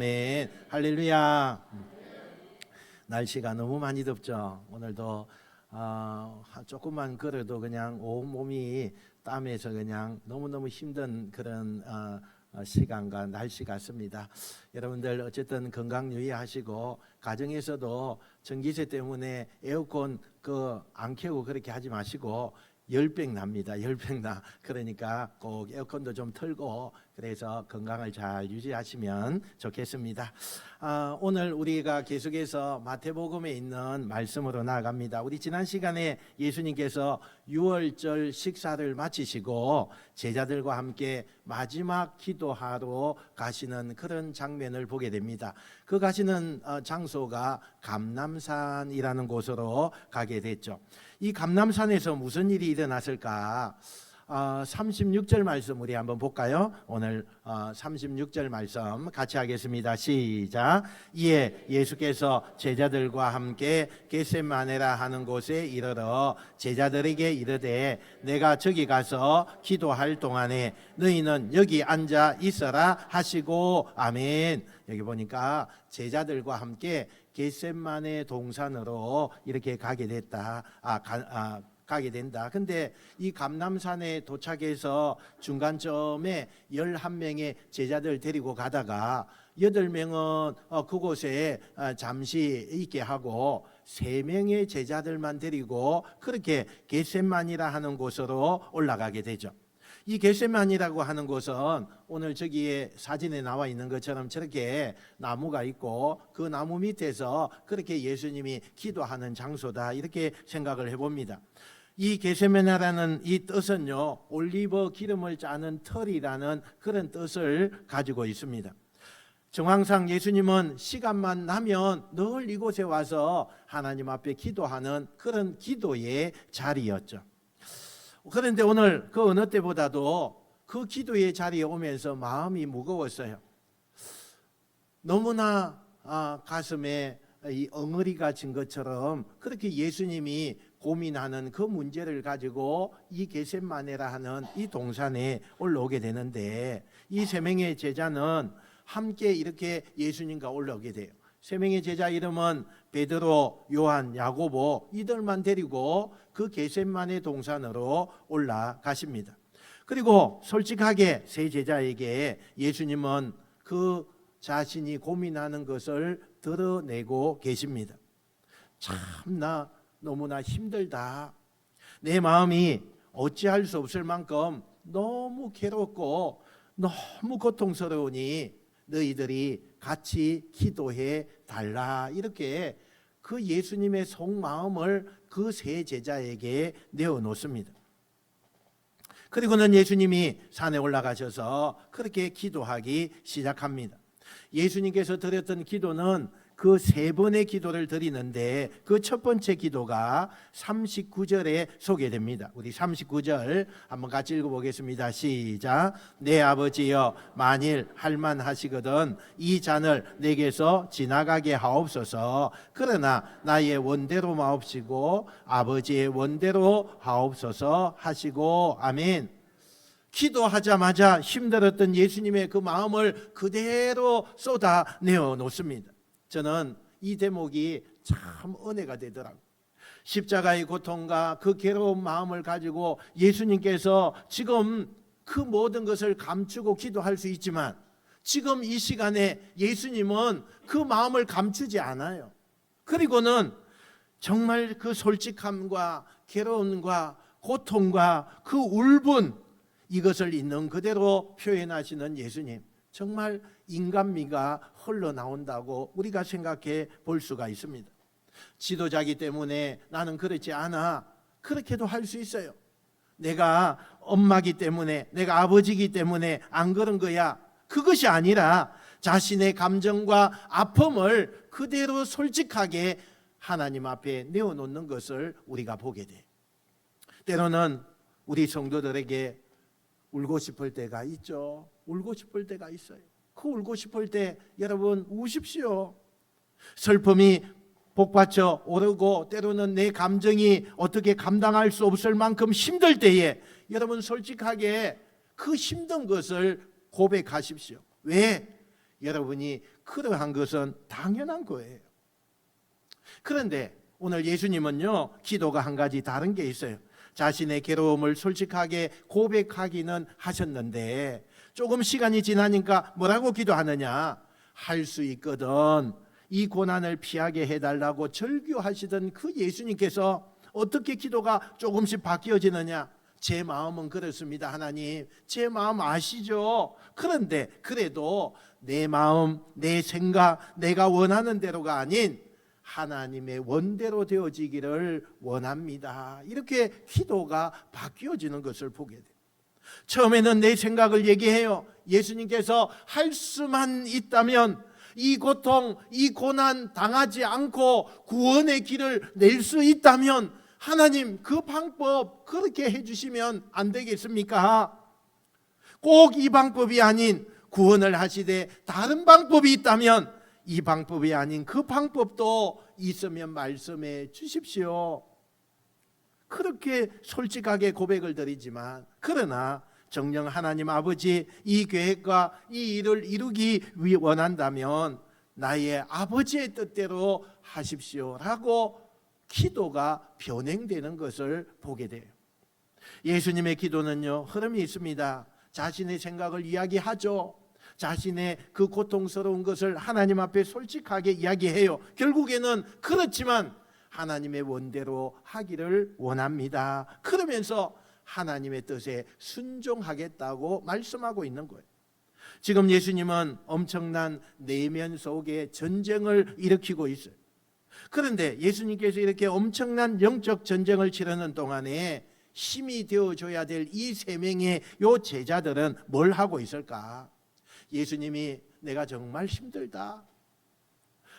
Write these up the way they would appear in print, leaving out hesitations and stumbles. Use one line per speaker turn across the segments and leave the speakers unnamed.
아멘. 할렐루야. 날씨가 너무 많이 덥죠. 오늘도 조금만 걸어도 그냥 온몸이 땀에서 그냥 너무너무 힘든 그런 시간과 날씨 같습니다. 여러분들 어쨌든 건강 유의하시고 가정에서도 전기세 때문에 에어컨 안 켜고 그렇게 하지 마시고 열병 납니다. 열병 나. 그러니까 꼭 에어컨도 좀 틀고 그래서 건강을 잘 유지하시면 좋겠습니다. 오늘 우리가 계속해서 마태복음에 있는 말씀으로 나아갑니다. 우리 지난 시간에 예수님께서 유월절 식사를 마치시고 제자들과 함께 마지막 기도하러 가시는 그런 장면을 보게 됩니다. 그 가시는 장소가 감람산이라는 곳으로 가게 됐죠. 이 감람산에서 무슨 일이 일어났을까? 36절 말씀 우리 한번 볼까요? 오늘 36절 말씀 같이 하겠습니다. 시작. 이에 예수께서 제자들과 함께 겟세마네라 하는 곳에 이르러 제자들에게 이르되 내가 저기 가서 기도할 동안에 너희는 여기 앉아 있어라 하시고 아멘. 여기 보니까 제자들과 함께 겟세마네 동산으로 이렇게 가게 됐다. 가게 된다. 근데 이 감람산에 도착해서 중간점에 11명의 제자들 데리고 가다가 8명은 그곳에 잠시 있게 하고 3명의 제자들만 데리고 그렇게 겟세마니라 하는 곳으로 올라가게 되죠. 이 겟세마니라고 하는 곳은 오늘 저기에 사진에 나와 있는 것처럼 저렇게 나무가 있고 그 나무 밑에서 그렇게 예수님이 기도하는 장소다 이렇게 생각을 해봅니다. 이 겟세마네라는 이 뜻은요 올리브 기름을 짜는 털이라는 그런 뜻을 가지고 있습니다. 정황상 예수님은 시간만 나면 늘 이곳에 와서 하나님 앞에 기도하는 그런 기도의 자리였죠. 그런데 오늘 그 어느 때보다도 그 기도의 자리에 오면서 마음이 무거웠어요. 너무나 가슴에 이 엉어리가 진 것처럼 그렇게 예수님이 고민하는 그 문제를 가지고 이 겟세마네라 하는 이 동산에 올라오게 되는데 이 3명의 제자는 함께 이렇게 예수님과 올라오게 돼요. 3명의 제자 이름은 베드로, 요한, 야고보 이들만 데리고 그 겟세마네 동산으로 올라가십니다. 그리고 솔직하게 세 제자에게 예수님은 그 자신이 고민하는 것을 드러내고 계십니다. 참나 너무나 힘들다. 내 마음이 어찌할 수 없을 만큼 너무 괴롭고 너무 고통스러우니 너희들이 같이 기도해 달라. 이렇게 그 예수님의 속마음을 그 세 제자에게 내어놓습니다. 그리고는 예수님이 산에 올라가셔서 그렇게 기도하기 시작합니다. 예수님께서 드렸던 기도는 그 3번의 기도를 드리는데 그 첫 번째 기도가 39절에 소개됩니다. 우리 39절 한번 같이 읽어보겠습니다. 시작. 내 아버지여 만일 할만하시거든 이 잔을 내게서 지나가게 하옵소서. 그러나 나의 원대로 마옵시고 아버지의 원대로 하옵소서 하시고 아멘. 기도하자마자 힘들었던 예수님의 그 마음을 그대로 쏟아내어 놓습니다. 저는 이 대목이 참 은혜가 되더라고요. 십자가의 고통과 그 괴로운 마음을 가지고 예수님께서 지금 그 모든 것을 감추고 기도할 수 있지만 지금 이 시간에 예수님은 그 마음을 감추지 않아요. 그리고는 정말 그 솔직함과 괴로움과 고통과 그 울분 이것을 있는 그대로 표현하시는 예수님, 정말 인간미가 흘러나온다고 우리가 생각해 볼 수가 있습니다. 지도자이기 때문에 나는 그렇지 않아. 그렇게도 할 수 있어요. 내가 엄마기 때문에, 내가 아버지이기 때문에 안 그런 거야. 그것이 아니라 자신의 감정과 아픔을 그대로 솔직하게 하나님 앞에 내어놓는 것을 우리가 보게 돼. 때로는 우리 성도들에게 울고 싶을 때가 있죠. 울고 싶을 때가 있어요. 그 울고 싶을 때 여러분 우십시오. 슬픔이 복받쳐 오르고 때로는 내 감정이 어떻게 감당할 수 없을 만큼 힘들 때에 여러분 솔직하게 그 힘든 것을 고백하십시오. 왜? 여러분이 그러한 것은 당연한 거예요. 그런데 오늘 예수님은요, 기도가 한 가지 다른 게 있어요. 자신의 괴로움을 솔직하게 고백하기는 하셨는데 조금 시간이 지나니까 뭐라고 기도하느냐? 할 수 있거든 이 고난을 피하게 해달라고 절규하시던 그 예수님께서 어떻게 기도가 조금씩 바뀌어지느냐? 제 마음은 그렇습니다. 하나님, 제 마음 아시죠? 그런데 그래도 내 마음, 내 생각, 내가 원하는 대로가 아닌 하나님의 원대로 되어지기를 원합니다. 이렇게 기도가 바뀌어지는 것을 보게 돼요. 처음에는 내 생각을 얘기해요. 예수님께서 할 수만 있다면 이 고통, 이 고난 당하지 않고 구원의 길을 낼 수 있다면 하나님 그 방법 그렇게 해주시면 안 되겠습니까? 꼭 이 방법이 아닌 구원을 하시되 다른 방법이 있다면 이 방법이 아닌 그 방법도 있으면 말씀해 주십시오. 그렇게 솔직하게 고백을 드리지만 그러나 정녕 하나님 아버지 이 계획과 이 일을 이루기 원한다면 나의 아버지의 뜻대로 하십시오라고 기도가 변행되는 것을 보게 돼요. 예수님의 기도는요, 흐름이 있습니다. 자신의 생각을 이야기하죠. 자신의 그 고통스러운 것을 하나님 앞에 솔직하게 이야기해요. 결국에는 그렇지만 하나님의 원대로 하기를 원합니다. 그러면서 하나님의 뜻에 순종하겠다고 말씀하고 있는 거예요. 지금 예수님은 엄청난 내면 속에 전쟁을 일으키고 있어요. 그런데 예수님께서 이렇게 엄청난 영적 전쟁을 치르는 동안에 힘이 되어줘야 될 이 세 명의 요 제자들은 뭘 하고 있을까? 예수님이 내가 정말 힘들다,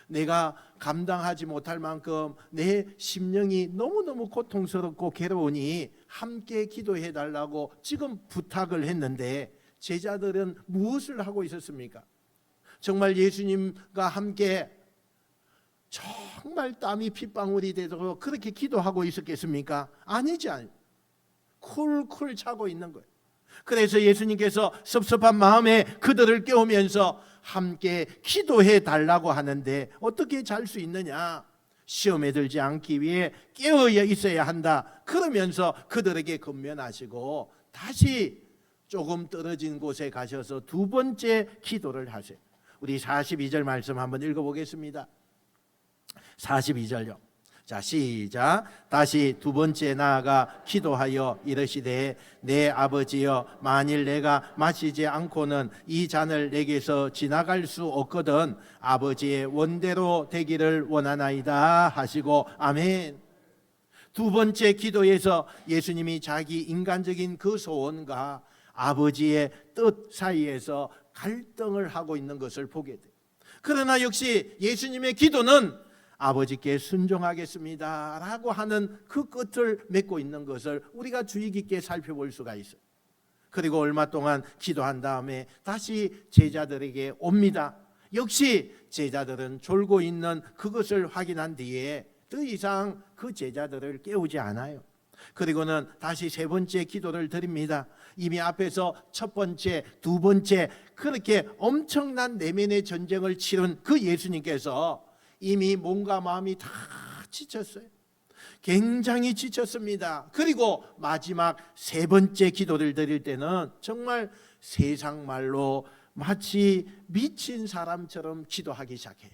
내가 감당하지 못할 만큼 내 심령이 너무너무 고통스럽고 괴로우니 함께 기도해 달라고 지금 부탁을 했는데 제자들은 무엇을 하고 있었습니까? 정말 예수님과 함께 정말 땀이 핏방울이 되도록 그렇게 기도하고 있었겠습니까? 아니지. 쿨쿨 차고 있는 거예요. 그래서 예수님께서 섭섭한 마음에 그들을 깨우면서 함께 기도해 달라고 하는데 어떻게 잘 수 있느냐? 시험에 들지 않기 위해 깨어 있어야 한다. 그러면서 그들에게 권면하시고 다시 조금 떨어진 곳에 가셔서 두 번째 기도를 하세요. 우리 42절 말씀 한번 읽어보겠습니다. 42절요. 자, 시작. 다시 두 번째 나아가 기도하여 이르시되 내 아버지여, 만일 내가 마시지 않고는 이 잔을 내게서 지나갈 수 없거든 아버지의 원대로 되기를 원하나이다 하시고 아멘. 두 번째 기도에서 예수님이 자기 인간적인 그 소원과 아버지의 뜻 사이에서 갈등을 하고 있는 것을 보게 돼요. 그러나 역시 예수님의 기도는 아버지께 순종하겠습니다 라고 하는 그 끝을 맺고 있는 것을 우리가 주의 깊게 살펴볼 수가 있어요. 그리고 얼마 동안 기도한 다음에 다시 제자들에게 옵니다. 역시 제자들은 졸고 있는 그것을 확인한 뒤에 더 이상 그 제자들을 깨우지 않아요. 그리고는 다시 세 번째 기도를 드립니다. 이미 앞에서 첫 번째, 두 번째 그렇게 엄청난 내면의 전쟁을 치른 그 예수님께서 이미 몸과 마음이 다 지쳤어요. 굉장히 지쳤습니다. 그리고 마지막 세 번째 기도를 드릴 때는 정말 세상 말로 마치 미친 사람처럼 기도하기 시작해요.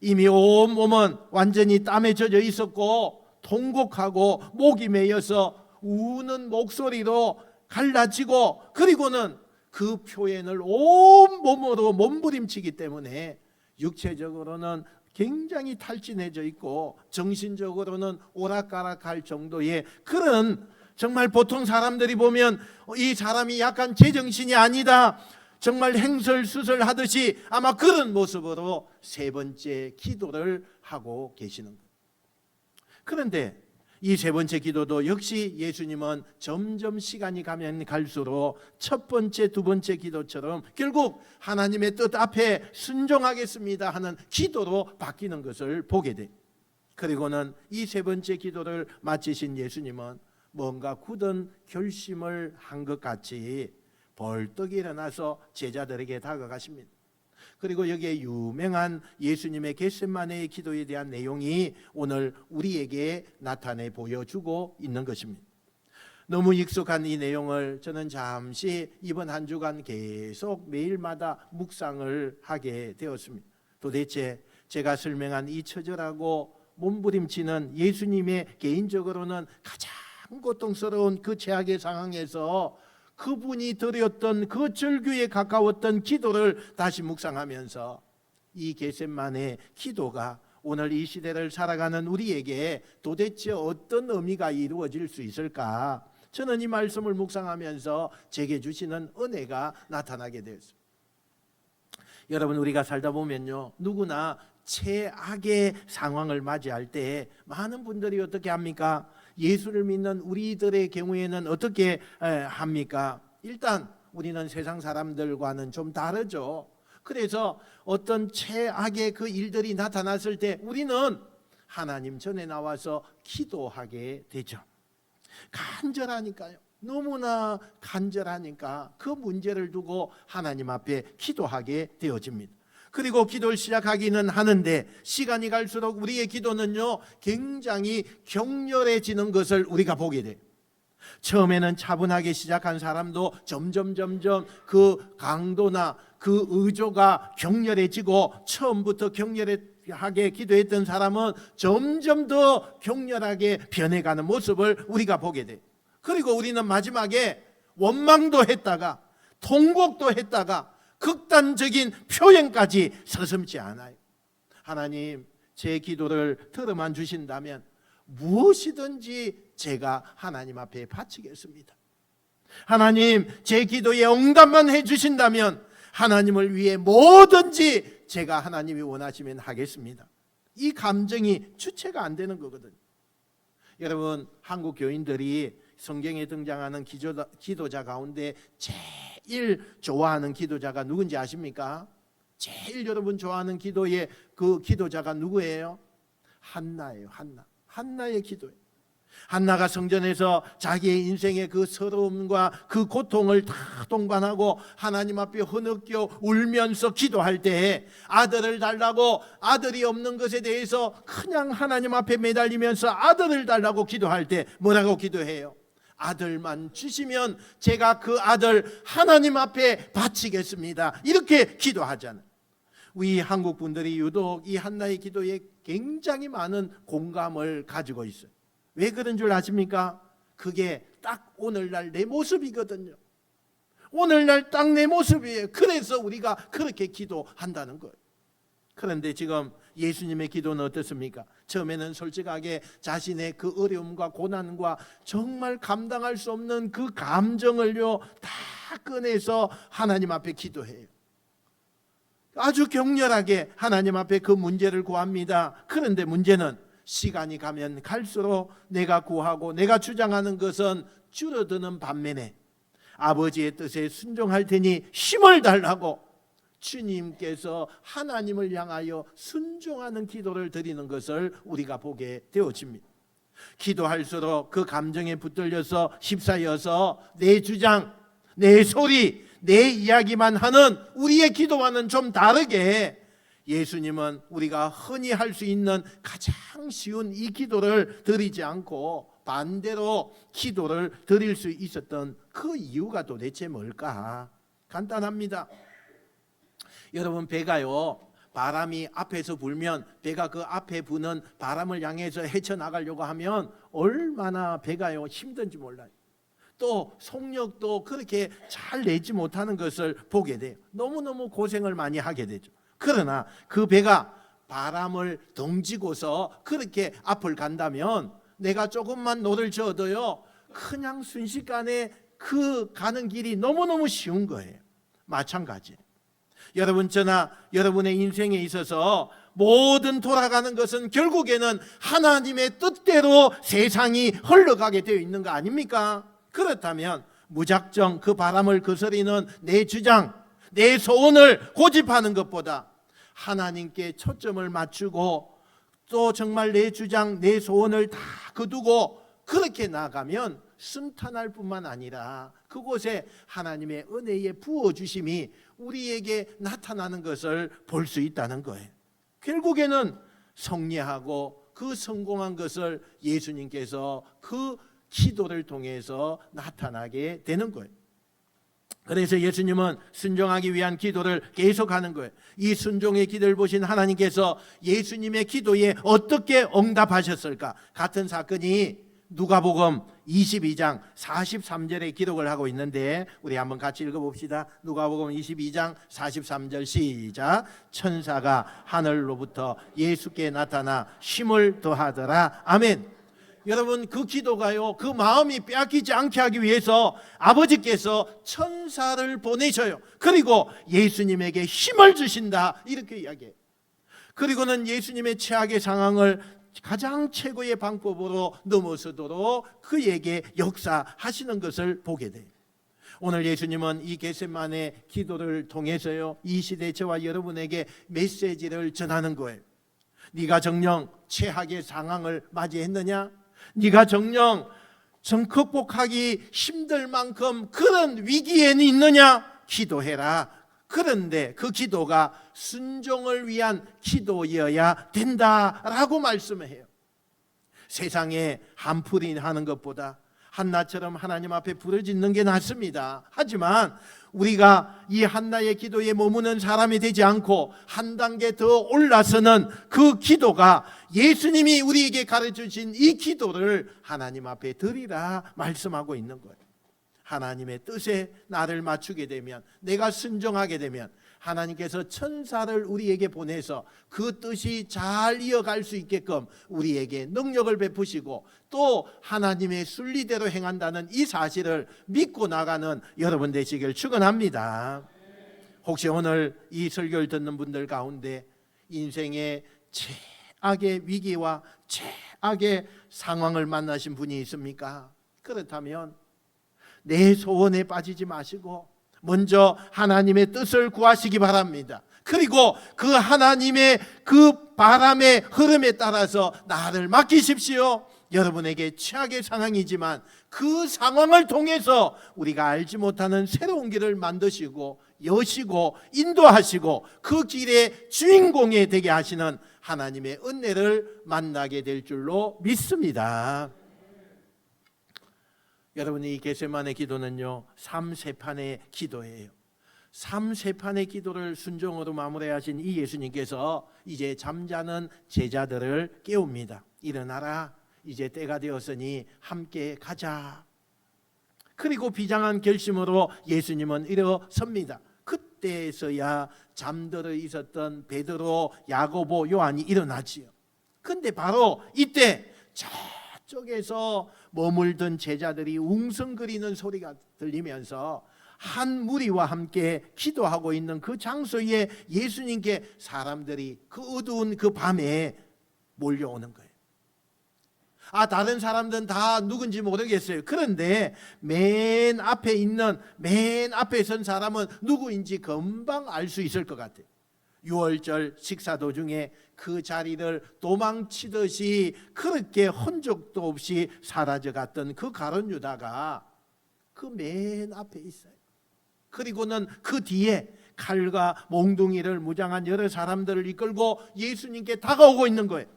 이미 온 몸은 완전히 땀에 젖어 있었고 통곡하고 목이 메여서 우는 목소리로 갈라지고 그리고는 그 표현을 온 몸으로 몸부림치기 때문에 육체적으로는 굉장히 탈진해져 있고 정신적으로는 오락가락할 정도의 그런, 정말 보통 사람들이 보면 이 사람이 약간 제정신이 아니다, 정말 행설수설하듯이 아마 그런 모습으로 세 번째 기도를 하고 계시는 거예요. 그런데 이 세 번째 기도도 역시 예수님은 점점 시간이 가면 갈수록 첫 번째, 두 번째 기도처럼 결국 하나님의 뜻 앞에 순종하겠습니다 하는 기도로 바뀌는 것을 보게 돼. 그리고는 이 세 번째 기도를 마치신 예수님은 뭔가 굳은 결심을 한 것 같이 벌떡 일어나서 제자들에게 다가가십니다. 그리고 여기에 유명한 예수님의 겟세마네의 기도에 대한 내용이 오늘 우리에게 나타내 보여주고 있는 것입니다. 너무 익숙한 이 내용을 저는 잠시 이번 한 주간 계속 매일마다 묵상을 하게 되었습니다. 도대체 제가 설명한 이 처절하고 몸부림치는 예수님의 개인적으로는 가장 고통스러운 그 최악의 상황에서 그분이 드렸던 그 절규에 가까웠던 기도를 다시 묵상하면서 이 겟세마네 기도가 오늘 이 시대를 살아가는 우리에게 도대체 어떤 의미가 이루어질 수 있을까? 저는 이 말씀을 묵상하면서 제게 주시는 은혜가 나타나게 되었습니다. 여러분, 우리가 살다 보면요, 누구나 최악의 상황을 맞이할 때 많은 분들이 어떻게 합니까? 예수를 믿는 우리들의 경우에는 어떻게 합니까? 일단 우리는 세상 사람들과는 좀 다르죠. 그래서 어떤 최악의 그 일들이 나타났을 때 우리는 하나님 전에 나와서 기도하게 되죠. 간절하니까요. 너무나 간절하니까 그 문제를 두고 하나님 앞에 기도하게 되어집니다. 그리고 기도를 시작하기는 하는데 시간이 갈수록 우리의 기도는요, 굉장히 격렬해지는 것을 우리가 보게 돼요. 처음에는 차분하게 시작한 사람도 점점 그 강도나 그 의조가 격렬해지고, 처음부터 격렬하게 기도했던 사람은 점점 더 격렬하게 변해가는 모습을 우리가 보게 돼요. 그리고 우리는 마지막에 원망도 했다가 통곡도 했다가 극단적인 표현까지 서슴지 않아요. 하나님, 제 기도를 들어만 주신다면 무엇이든지 제가 하나님 앞에 바치겠습니다. 하나님, 제 기도에 응답만 해주신다면 하나님을 위해 뭐든지 제가 하나님이 원하시면 하겠습니다. 이 감정이 주체가 안 되는 거거든요. 여러분, 한국 교인들이 성경에 등장하는 기도자 가운데 제일 좋아하는 기도자가 누군지 아십니까? 제일 여러분 좋아하는 기도의 그 기도자가 누구예요? 한나예요. 한나의 기도예요. 한나가 성전에서 자기의 인생의 그 서러움과 그 고통을 다 동반하고 하나님 앞에 흐느껴 울면서 기도할 때, 아들을 달라고, 아들이 없는 것에 대해서 그냥 하나님 앞에 매달리면서 아들을 달라고 기도할 때 뭐라고 기도해요? 아들만 주시면 제가 그 아들 하나님 앞에 바치겠습니다. 이렇게 기도하잖아요. 우리 한국 분들이 유독 이 한나의 기도에 굉장히 많은 공감을 가지고 있어요. 왜 그런 줄 아십니까? 그게 딱 오늘날 내 모습이거든요. 오늘날 딱 내 모습이에요. 그래서 우리가 그렇게 기도한다는 거예요. 그런데 지금 예수님의 기도는 어떻습니까? 처음에는 솔직하게 자신의 그 어려움과 고난과 정말 감당할 수 없는 그 감정을요 다 꺼내서 하나님 앞에 기도해요. 아주 격렬하게 하나님 앞에 그 문제를 구합니다. 그런데 문제는 시간이 가면 갈수록 내가 구하고 내가 주장하는 것은 줄어드는 반면에 아버지의 뜻에 순종할 테니 힘을 달라고 주님께서 하나님을 향하여 순종하는 기도를 드리는 것을 우리가 보게 되어집니다. 기도할수록 그 감정에 붙들려서 휩싸여서 내 주장, 내 소리, 내 이야기만 하는 우리의 기도와는 좀 다르게 예수님은 우리가 흔히 할 수 있는 가장 쉬운 이 기도를 드리지 않고 반대로 기도를 드릴 수 있었던 그 이유가 도대체 뭘까? 간단합니다. 여러분, 배가요, 바람이 앞에서 불면 배가 그 앞에 부는 바람을 향해서 헤쳐나가려고 하면 얼마나 배가요 힘든지 몰라요. 또 속력도 그렇게 잘 내지 못하는 것을 보게 돼요. 너무너무 고생을 많이 하게 되죠. 그러나 그 배가 바람을 덩지고서 그렇게 앞을 간다면 내가 조금만 노를 저어도요 그냥 순식간에 그 가는 길이 너무너무 쉬운 거예요. 마찬가지. 여러분, 저나 여러분의 인생에 있어서 모든 돌아가는 것은 결국에는 하나님의 뜻대로 세상이 흘러가게 되어 있는 거 아닙니까? 그렇다면 무작정 그 바람을 거스리는 내 주장, 내 소원을 고집하는 것보다 하나님께 초점을 맞추고 또 정말 내 주장, 내 소원을 다 거두고 그렇게 나가면 순탄할 뿐만 아니라 그곳에 하나님의 은혜의 부어주심이 우리에게 나타나는 것을 볼 수 있다는 거예요. 결국에는 성리하고 그 성공한 것을 예수님께서 그 기도를 통해서 나타나게 되는 거예요. 그래서 예수님은 순종하기 위한 기도를 계속하는 거예요. 이 순종의 기도를 보신 하나님께서 예수님의 기도에 어떻게 응답하셨을까? 같은 사건이 누가복음 22장 43절에 기록을 하고 있는데 우리 한번 같이 읽어봅시다. 누가복음 22장 43절 시작. 천사가 하늘로부터 예수께 나타나 힘을 더하더라. 아멘. 여러분, 그 기도가요, 그 마음이 빼앗기지 않게 하기 위해서 아버지께서 천사를 보내셔요. 그리고 예수님에게 힘을 주신다, 이렇게 이야기해요. 그리고는 예수님의 최악의 상황을 가장 최고의 방법으로 넘어서도록 그에게 역사하시는 것을 보게 돼요. 오늘 예수님은 이 겟세마네 기도를 통해서요, 이 시대 저와 여러분에게 메시지를 전하는 거예요. 네가 정녕 최악의 상황을 맞이했느냐? 네가 정녕 극복하기 힘들 만큼 그런 위기에 있느냐? 기도해라. 그런데 그 기도가 순종을 위한 기도여야 된다라고 말씀을 해요. 세상에 한풀이 하는 것보다 한나처럼 하나님 앞에 부르짖는 게 낫습니다. 하지만 우리가 이 한나의 기도에 머무는 사람이 되지 않고 한 단계 더 올라서는 그 기도가 예수님이 우리에게 가르쳐주신 이 기도를 하나님 앞에 드리라 말씀하고 있는 거예요. 하나님의 뜻에 나를 맞추게 되면, 내가 순종하게 되면 하나님께서 천사를 우리에게 보내서 그 뜻이 잘 이어갈 수 있게끔 우리에게 능력을 베푸시고 또 하나님의 순리대로 행한다는 이 사실을 믿고 나가는 여러분 되시길 축원합니다. 혹시 오늘 이 설교를 듣는 분들 가운데 인생의 최악의 위기와 최악의 상황을 만나신 분이 있습니까? 그렇다면 내 소원에 빠지지 마시고 먼저 하나님의 뜻을 구하시기 바랍니다. 그리고 그 하나님의 그 바람의 흐름에 따라서 나를 맡기십시오. 여러분에게 최악의 상황이지만 그 상황을 통해서 우리가 알지 못하는 새로운 길을 만드시고 여시고 인도하시고 그 길의 주인공이 되게 하시는 하나님의 은혜를 만나게 될 줄로 믿습니다. 여러분이 이 겟세마네 기도는요, 3세판의 기도예요. 3세판의 기도를 순종으로 마무리하신 이 예수님께서 이제 잠자는 제자들을 깨웁니다. 일어나라, 이제 때가 되었으니 함께 가자. 그리고 비장한 결심으로 예수님은 일어섭니다. 그때에서야 잠들어 있었던 베드로, 야고보, 요한이 일어나지요. 근데 바로 이때 저쪽에서 머물던 제자들이 웅성거리는 소리가 들리면서 한 무리와 함께 기도하고 있는 그 장소에 예수님께 사람들이 그 어두운 그 밤에 몰려오는 거예요. 다른 사람들은 다 누군지 모르겠어요. 그런데 맨 앞에 선 사람은 누구인지 금방 알 수 있을 것 같아요. 6월절 식사 도중에 그 자리를 도망치듯이 그렇게 흔적도 없이 사라져갔던 그 가룟 유다가 그 맨 앞에 있어요. 그리고는 그 뒤에 칼과 몽둥이를 무장한 여러 사람들을 이끌고 예수님께 다가오고 있는 거예요.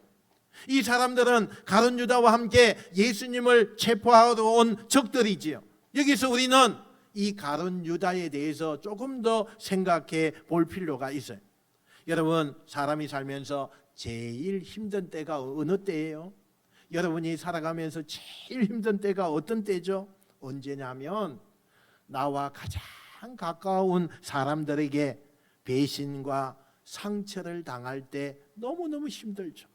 이 사람들은 가룟 유다와 함께 예수님을 체포하러 온 적들이지요. 여기서 우리는 이 가룟 유다에 대해서 조금 더 생각해 볼 필요가 있어요. 여러분, 사람이 살면서 제일 힘든 때가 어느 때예요? 여러분이 살아가면서 제일 힘든 때가 어떤 때죠? 언제냐면 나와 가장 가까운 사람들에게 배신과 상처를 당할 때 너무너무 힘들죠.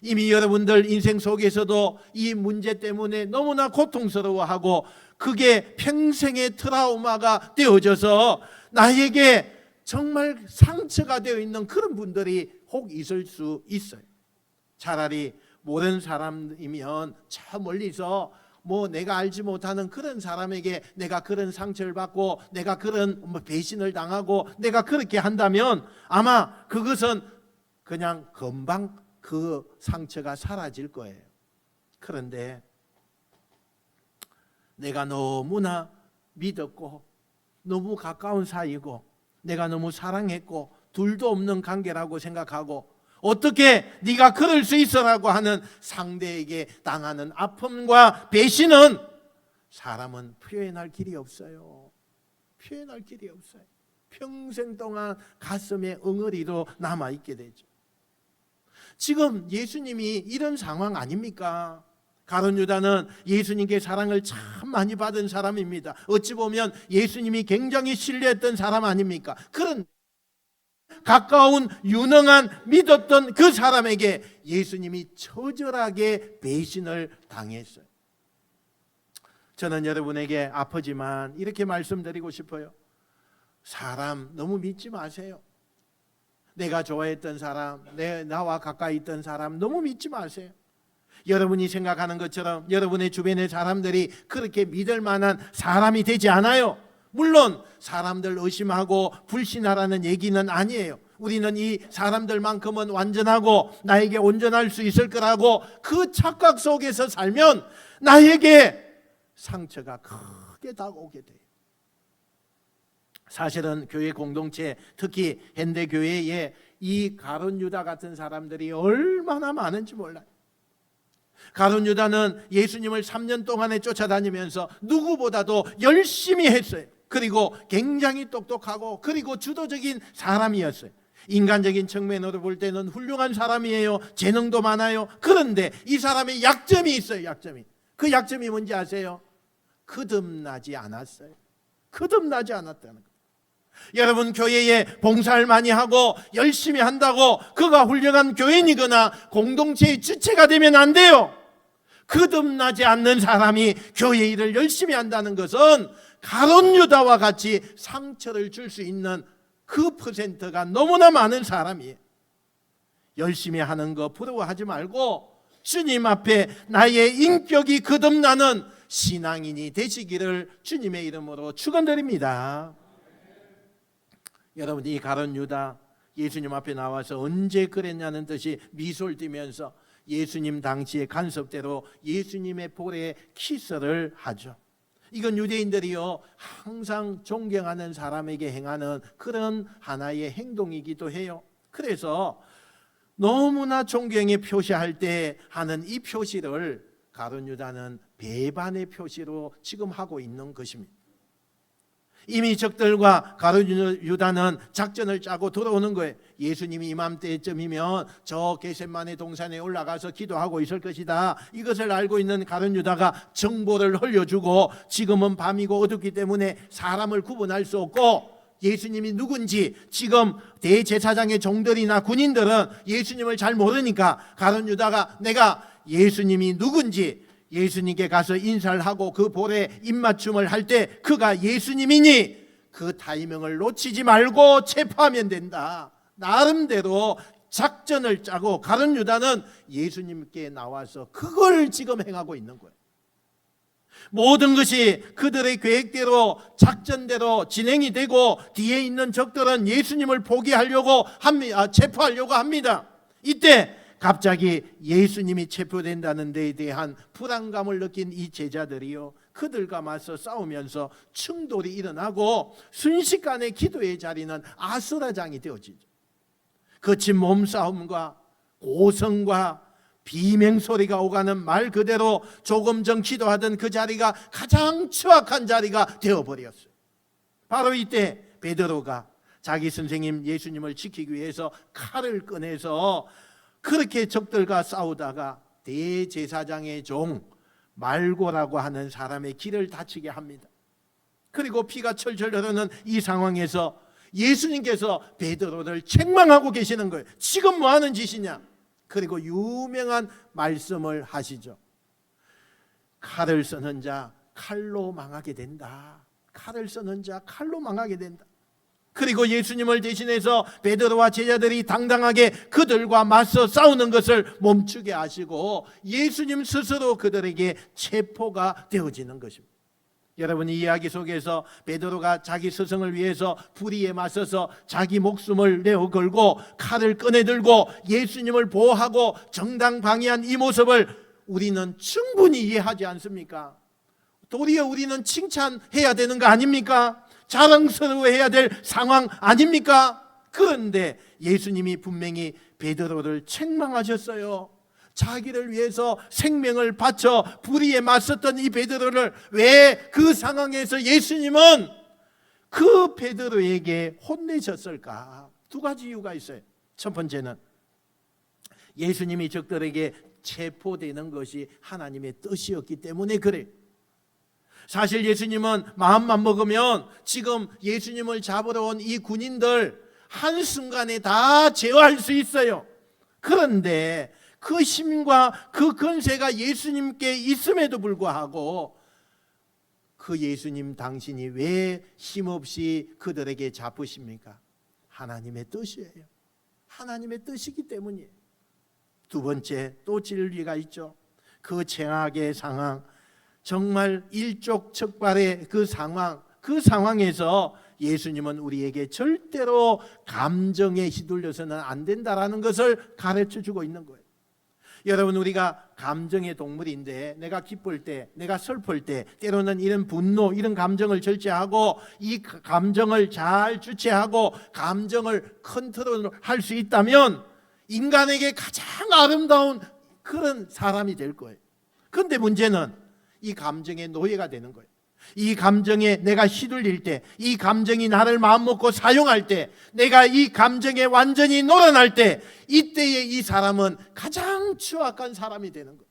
이미 여러분들 인생 속에서도 이 문제 때문에 너무나 고통스러워하고 그게 평생의 트라우마가 되어져서 나에게 정말 상처가 되어 있는 그런 분들이 혹 있을 수 있어요. 차라리 모르는 사람이면 저 멀리서 내가 알지 못하는 그런 사람에게 내가 그런 상처를 받고 내가 그런 배신을 당하고 내가 그렇게 한다면 아마 그것은 그냥 금방 그 상처가 사라질 거예요. 그런데 내가 너무나 믿었고 너무 가까운 사이고 내가 너무 사랑했고 둘도 없는 관계라고 생각하고 어떻게 네가 그럴 수 있어라고 하는 상대에게 당하는 아픔과 배신은 사람은 표현할 길이 없어요. 표현할 길이 없어요. 평생 동안 가슴에 엉어리로 남아있게 되죠. 지금 예수님이 이런 상황 아닙니까? 가룟 유다는 예수님께 사랑을 참 많이 받은 사람입니다. 어찌 보면 예수님이 굉장히 신뢰했던 사람 아닙니까? 그런 가까운 유능한 믿었던 그 사람에게 예수님이 처절하게 배신을 당했어요. 저는 여러분에게 아프지만 이렇게 말씀드리고 싶어요. 사람 너무 믿지 마세요. 내가 좋아했던 사람, 나와 가까이 있던 사람 너무 믿지 마세요. 여러분이 생각하는 것처럼 여러분의 주변의 사람들이 그렇게 믿을 만한 사람이 되지 않아요. 물론 사람들 의심하고 불신하라는 얘기는 아니에요. 우리는 이 사람들만큼은 완전하고 나에게 온전할 수 있을 거라고 그 착각 속에서 살면 나에게 상처가 크게 다가오게 돼요. 사실은 교회 공동체, 특히 현대 교회에 이 가룟 유다 같은 사람들이 얼마나 많은지 몰라요. 가룟 유다는 예수님을 3년 동안에 쫓아다니면서 누구보다도 열심히 했어요. 그리고 굉장히 똑똑하고 그리고 주도적인 사람이었어요. 인간적인 측면으로 볼 때는 훌륭한 사람이에요. 재능도 많아요. 그런데 이 사람의 약점이 있어요. 약점이. 그 약점이 뭔지 아세요? 거듭나지 않았어요. 거듭나지 않았다는 거예요. 여러분, 교회에 봉사를 많이 하고 열심히 한다고 그가 훌륭한 교인이거나 공동체의 주체가 되면 안 돼요. 거듭나지 않는 사람이 교회 일을 열심히 한다는 것은 가룟 유다와 같이 상처를 줄 수 있는 그 퍼센트가 너무나 많은 사람이에요. 열심히 하는 거 부러워하지 말고 주님 앞에 나의 인격이 거듭나는 신앙인이 되시기를 주님의 이름으로 축원드립니다. 여러분, 이 가룟 유다 예수님 앞에 나와서 언제 그랬냐는 듯이 미소를 띠면서 예수님 당시의 간섭대로 예수님의 볼에 키스를 하죠. 이건 유대인들이요 항상 존경하는 사람에게 행하는 그런 하나의 행동이기도 해요. 그래서 너무나 존경의 표시할 때 하는 이 표시를 가룟 유다는 배반의 표시로 지금 하고 있는 것입니다. 이미 적들과 가룟 유다는 작전을 짜고 들어오는 거예요. 예수님이 이맘때쯤이면 저 겟세마네 동산에 올라가서 기도하고 있을 것이다. 이것을 알고 있는 가룟 유다가 정보를 흘려주고 지금은 밤이고 어둡기 때문에 사람을 구분할 수 없고 예수님이 누군지 지금 대제사장의 종들이나 군인들은 예수님을 잘 모르니까 가룟 유다가 내가 예수님이 누군지 예수님께 가서 인사를 하고 그 볼에 입맞춤을 할 때 그가 예수님이니 그 타이밍을 놓치지 말고 체포하면 된다. 나름대로 작전을 짜고 가룟 유다는 예수님께 나와서 그걸 지금 행하고 있는 거예요. 모든 것이 그들의 계획대로 작전대로 진행이 되고 뒤에 있는 적들은 예수님을 포기하려고 합니다. 체포하려고 합니다. 이때 갑자기 예수님이 체포된다는 데에 대한 불안감을 느낀 이 제자들이요 그들과 맞서 싸우면서 충돌이 일어나고 순식간에 기도의 자리는 아수라장이 되어지죠. 거친 몸싸움과 고성과 비명소리가 오가는 말 그대로 조금 전 기도하던 그 자리가 가장 추악한 자리가 되어버렸어요. 바로 이때 베드로가 자기 선생님 예수님을 지키기 위해서 칼을 꺼내서 그렇게 적들과 싸우다가 대제사장의 종 말고라고 하는 사람의 길을 다치게 합니다. 그리고 피가 철철 흐르는 이 상황에서 예수님께서 베드로를 책망하고 계시는 거예요. 지금 뭐 하는 짓이냐? 그리고 유명한 말씀을 하시죠. 칼을 쓰는 자 칼로 망하게 된다. 칼을 쓰는 자 칼로 망하게 된다. 그리고 예수님을 대신해서 베드로와 제자들이 당당하게 그들과 맞서 싸우는 것을 멈추게 하시고 예수님 스스로 그들에게 체포가 되어지는 것입니다. 여러분, 이 이야기 속에서 베드로가 자기 스승을 위해서 불의에 맞서서 자기 목숨을 내어 걸고 칼을 꺼내들고 예수님을 보호하고 정당방위한 이 모습을 우리는 충분히 이해하지 않습니까? 도리어 우리는 칭찬해야 되는 거 아닙니까? 자랑스러워해야 될 상황 아닙니까? 그런데 예수님이 분명히 베드로를 책망하셨어요. 자기를 위해서 생명을 바쳐 불의에 맞섰던 이 베드로를 왜 그 상황에서 예수님은 그 베드로에게 혼내셨을까? 두 가지 이유가 있어요. 첫 번째는 예수님이 적들에게 체포되는 것이 하나님의 뜻이었기 때문에 그래요. 사실 예수님은 마음만 먹으면 지금 예수님을 잡으러 온 이 군인들 한순간에 다 제어할 수 있어요. 그런데 그 힘과 그 권세가 예수님께 있음에도 불구하고 그 예수님 당신이 왜 힘없이 그들에게 잡으십니까? 하나님의 뜻이에요. 하나님의 뜻이기 때문이에요. 두 번째, 또 진리가 있죠. 그 최악의 상황, 정말 일촉즉발의 그 상황에서 예수님은 우리에게 절대로 감정에 휘둘려서는 안 된다라는 것을 가르쳐 주고 있는 거예요. 여러분, 우리가 감정의 동물인데 내가 기쁠 때, 내가 슬플 때, 때로는 이런 분노, 이런 감정을 절제하고 이 감정을 잘 주체하고 감정을 컨트롤할 수 있다면 인간에게 가장 아름다운 그런 사람이 될 거예요. 그런데 문제는 이 감정의 노예가 되는 거예요. 이 감정에 내가 휘둘릴 때, 이 감정이 나를 마음먹고 사용할 때, 내가 이 감정에 완전히 놀아날 때, 이때에 이 사람은 가장 추악한 사람이 되는 거예요.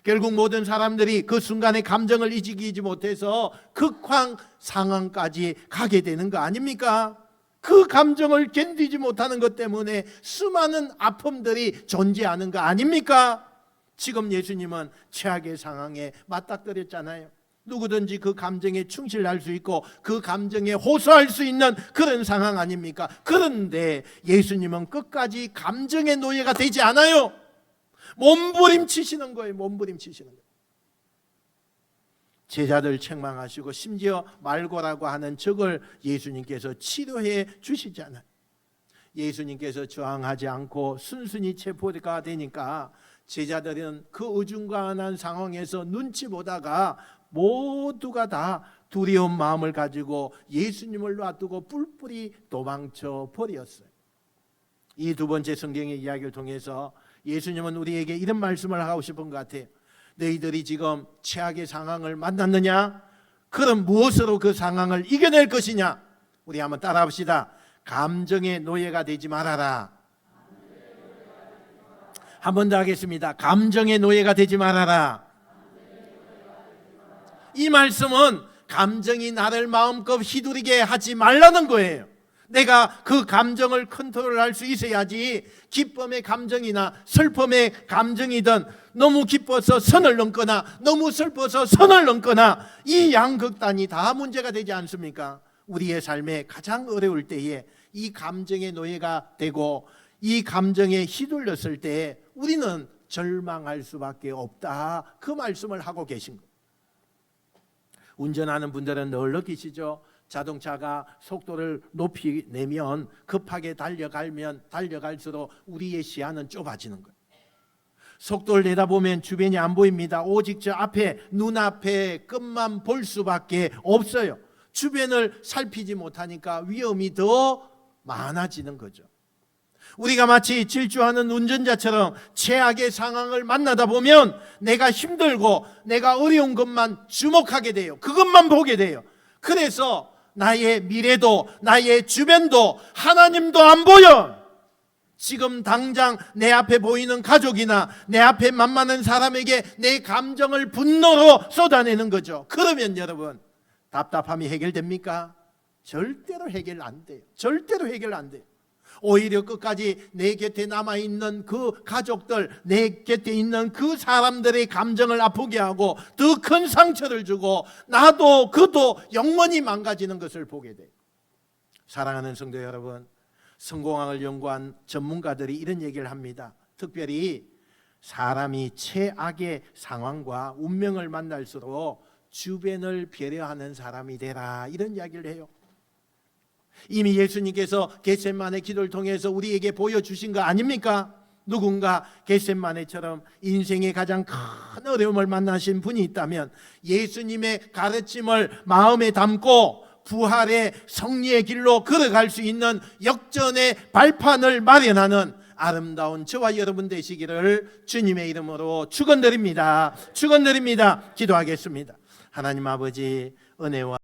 결국 모든 사람들이 그 순간의 감정을 이기지 못해서 극황 상황까지 가게 되는 거 아닙니까? 그 감정을 견디지 못하는 것 때문에 수많은 아픔들이 존재하는 거 아닙니까? 지금 예수님은 최악의 상황에 맞닥뜨렸잖아요. 누구든지 그 감정에 충실할 수 있고 그 감정에 호소할 수 있는 그런 상황 아닙니까? 그런데 예수님은 끝까지 감정의 노예가 되지 않아요. 몸부림치시는 거예요. 몸부림치시는 거예요. 제자들 책망하시고 심지어 말고라고 하는 적을 예수님께서 치료해 주시잖아요. 예수님께서 저항하지 않고 순순히 체포가 되니까 제자들은 그 어중간한 상황에서 눈치 보다가 모두가 다 두려운 마음을 가지고 예수님을 놔두고 뿔뿔이 도망쳐 버렸어요. 이 두 번째 성경의 이야기를 통해서 예수님은 우리에게 이런 말씀을 하고 싶은 것 같아요. 너희들이 지금 최악의 상황을 만났느냐? 그럼 무엇으로 그 상황을 이겨낼 것이냐? 우리 한번 따라합시다. 감정의 노예가 되지 말아라. 한 번 더 하겠습니다. 감정의 노예가 되지 말아라. 이 말씀은 감정이 나를 마음껏 휘두르게 하지 말라는 거예요. 내가 그 감정을 컨트롤할 수 있어야지. 기쁨의 감정이나 슬픔의 감정이든 너무 기뻐서 선을 넘거나 너무 슬퍼서 선을 넘거나 이 양극단이 다 문제가 되지 않습니까? 우리의 삶에 가장 어려울 때에 이 감정의 노예가 되고 이 감정에 휘둘렸을 때 우리는 절망할 수밖에 없다. 그 말씀을 하고 계신 거예요. 운전하는 분들은 늘 느끼시죠? 자동차가 속도를 높이 내면 급하게 달려갈수록 우리의 시야는 좁아지는 거예요. 속도를 내다보면 주변이 안 보입니다. 오직 저 앞에 눈앞에 끝만 볼 수밖에 없어요. 주변을 살피지 못하니까 위험이 더 많아지는 거죠. 우리가 마치 질주하는 운전자처럼 최악의 상황을 만나다 보면 내가 힘들고 내가 어려운 것만 주목하게 돼요. 그것만 보게 돼요. 그래서 나의 미래도 나의 주변도 하나님도 안 보여. 지금 당장 내 앞에 보이는 가족이나 내 앞에 만나는 사람에게 내 감정을 분노로 쏟아내는 거죠. 그러면 여러분 답답함이 해결됩니까? 절대로 해결 안 돼요. 절대로 해결 안 돼요. 오히려 끝까지 내 곁에 남아있는 그 가족들, 내 곁에 있는 그 사람들의 감정을 아프게 하고 더 큰 상처를 주고 나도 그도 영원히 망가지는 것을 보게 돼요. 사랑하는 성도 여러분, 성공학을 연구한 전문가들이 이런 얘기를 합니다. 특별히 사람이 최악의 상황과 운명을 만날수록 주변을 배려하는 사람이 되라, 이런 이야기를 해요. 이미 예수님께서 겟세마네 기도를 통해서 우리에게 보여주신 거 아닙니까? 누군가 겟세마네처럼 인생의 가장 큰 어려움을 만나신 분이 있다면 예수님의 가르침을 마음에 담고 부활의 승리의 길로 걸어갈 수 있는 역전의 발판을 마련하는 아름다운 저와 여러분 되시기를 주님의 이름으로 축원드립니다. 축원드립니다. 기도하겠습니다. 하나님 아버지, 은혜와